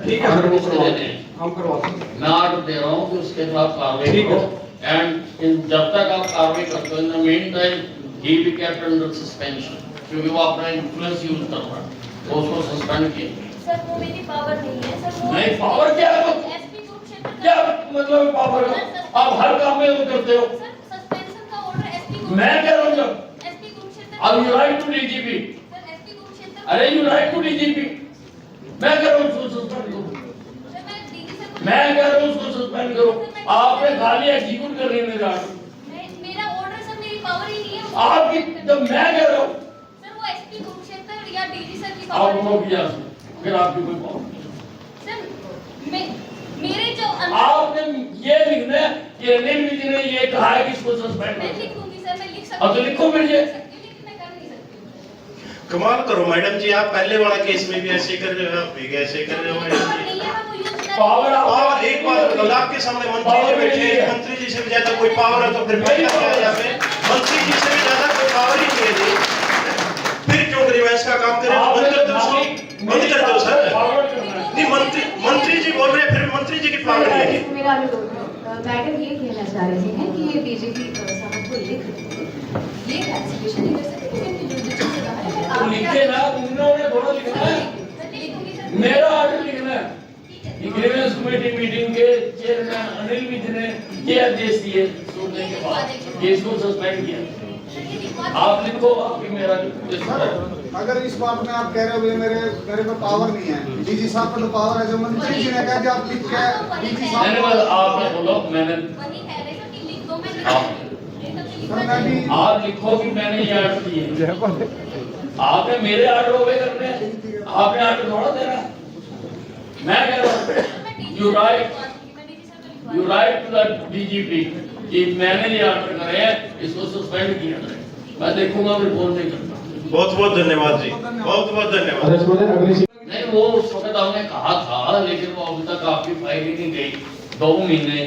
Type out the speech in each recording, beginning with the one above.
ठीक है सर, हम करवाते हैं। मैं ऑर्डर दे रहा हूँ कि उसके खिलाफ कार्रवाई करो एंड जब तक आप कार्रवाई करते हो in the mean time he be kept under suspension, क्योंकि वो अपना इन्फ्लुएंस यूज कर रहा है, तो उसको सस्पेंड किया। सर वो मेरी पावर नहीं है सर, वो नहीं पावर क्या है? एसपी कुरुक्षेत्र क्या मतलब पावर है? आप हर काम में वो करते हो। सर सस्पेंशन का ऑर्डर एसपी मैं कह रहा हूँ जब एसपी कुरुक्षेत्र अब you write to DGP, sir SP Kurukshetra अरे यू राइट टू डीजीपी, मैं कह रहा हूँ उसको सस्पेंड करो, सर मैं डीजी सर मैं कह रहा हूँ उसको सस्पेंड करो। आपने खाली एग्जीक्यूट कर रहे हैं मेरा ऑर्डर, मेरा ऑर्डर सर मेरी पावर ही नहीं है आपकी जब मैं कह रहा हूँ सर, वो एसपी कुरुक्षेत्र या डीजी सर की आप पावर वो किया, फिर आपकी कोई पावर नहीं। सर मेरे जो आपने ये लिखना है कि अनिल विज ने ये कहा है कि इसको सस्पेंड मैं करो। लिख दूंगी सर, मैं लिख सकती अब तो लिखो फिर ये। मैं कर नहीं सकती। कमाल करो मैडम जी, आप पहले वाला केस में भी ऐसे कर रहे हो, आप भी ऐसे कर रहे हो मैडम पावर जी। नहीं है, मैं वो यूज कर पावर और एक बार आपके सामने मंत्री जी बैठे हैं, मंत्री जी से भी ज्यादा कोई पावर है तो फिर मैं क्या किया यहाँ पे? मंत्री जी से भी ज्यादा कोई पावर ही नहीं है जी। फिर क्यों रिवाइज का काम करें? बंद कर दो उसको, बंद कर दो सर। नहीं मंत्री जी बोल रहे हैं, फिर मंत्री जी की पावर नहीं है। मेरा अनुरोध है, मैडम ये कहना चाह रही हैं कि ये बीजेपी साहब को लिख ये कैंसिलेशन नहीं कर सकते क्योंकि इनकी जुडिशियल से बाहर है। तो लिखे ना, उन्होंने थोड़ा लिखना है, मेरा ऑर्डर लिखना है। ग्रीवेंस कमेटी मीटिंग के चेयरमैन अनिल विज ने ये आदेश दिए सुनने के बाद कि इसको सस्पेंड किया। आप लिखो, आपकी मेरा अगर इस बात में आप कह रहे हो कि मेरे पे पावर नहीं है, डीजी साहब पे तो पावर है, जो मंत्री जी ने कहा कि आप लिख के डीजी मैंने साहब बोला, आपने बोलो, मैंने वही कह रहे थे कि लिख दो, मैं लिख हाँ। दूंगी। नहीं तो फिर सर मैं भी आप लिखो कि मैंने ये ऑर्डर दिए। आपने मेरे ऑर्डर ओबे करने हैं, आपने ऑर्डर थोड़ा देना है। मैं कह रहा हूँ you write to the DGP कि मैंने ये ऑर्डर करे हैं, इसको सस्पेंड किया जाए। मैं देखूंगा, रिपोर्ट नहीं करता। बहुत बहुत धन्यवाद जी, बहुत बहुत धन्यवाद। नहीं वो उस वक्त हमने कहा था, लेकिन वो अभी तक आपकी फाइल ही नहीं गई। 2 महीने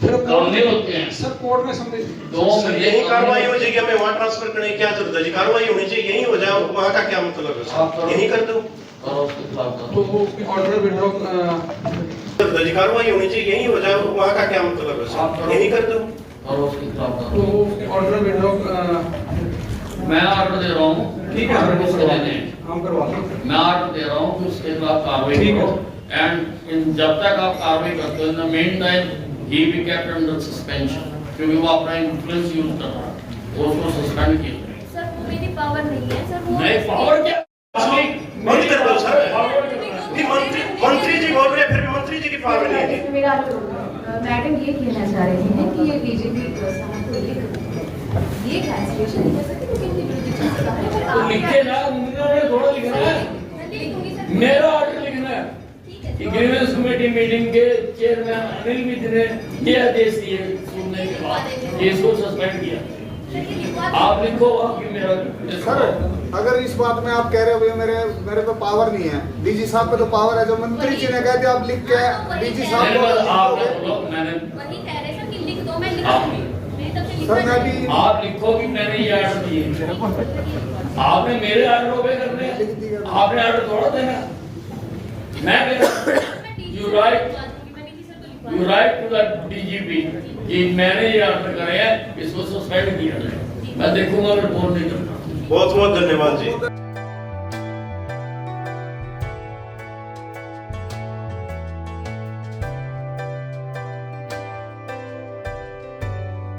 काम नहीं होते हैं सर कोर्ट में समझ 2 सर महीने यही कार्रवाई हो जाएगी, हमें वहाँ ट्रांसफर करने की क्या जरूरत है जी? कार्रवाई होनी चाहिए, यही हो जाए, वहाँ का क्या मतलब है सर? यही कर दो और उसके खिलाफ तो वो ऑर्डर विड्रॉ जी, कार्रवाई होनी चाहिए, यही हो जाए, वहाँ का क्या मतलब है सर? यही कर दो और उसके खिलाफ तो वो ऑर्डर विड्रॉ मैं ऑर्डर दे रहा हूँ। ठीक है सर, ऑर्डर किसको देने हैं? हम करवाते हैं। मैं ऑर्डर दे रहा हूँ कि उसके खिलाफ कार्रवाई ठीक है। करो एंड जब तक आप कार्रवाई करते हो in the mean time he be kept under suspension, क्योंकि वो अपना इन्फ्लुएंस यूज कर रहा है, तो उसको सस्पेंड किया। सर वो मेरी पावर नहीं है सर, वो नहीं पावर क्या? बंद कर दो सर। नहीं मंत्री जी बोल रहे हैं, फिर मंत्री जी की पावर नहीं है जी। मेरा अनुरोध है, मैडम ये कहना चाह रही हैं कि ये बीजेपी साहब को लिख ये कैंसिलेशन नहीं कर सकते क्योंकि इनकी जुडिशियल से बाहर है। तो लिखे ना, उन्होंने थोड़ा लिखना है, मैं लिख दूंगी सर। मेरा ऑर्डर लिखना है ठीक है कि ग्रीवेंस कमेटी मीटिंग के चेयरमैन अनिल विज ने ये आदेश दिए सुनने के बाद कि इसको सस्पेंड किया। आप लिखो, आपकी मेरा सर अगर इस बात में आप कह रहे हो कि मेरे पे पावर नहीं है, डीजी साहब पे तो पावर है, जो मंत्री जी ने कहा कि आप लिख के डीजी साहब मैंने बोला, आपने को बोलो, मैंने वही कह रहे थे कि लिख दो, मैं लिख हाँ। दूंगी। नहीं तो फिर सर मैं भी आप लिखो कि मैंने ये ऑर्डर दिए। आपने मेरे ऑर्डर ओबे करने हैं, आपने ऑर्डर थोड़ा देना। मैं कह रहा हूँ you write to the DGP कि मैंने ये ऑर्डर करे हैं, इसको सस्पेंड किया जाए। मैं देखूंगा, रिपोर्ट नहीं करता। बहुत बहुत धन्यवाद जी।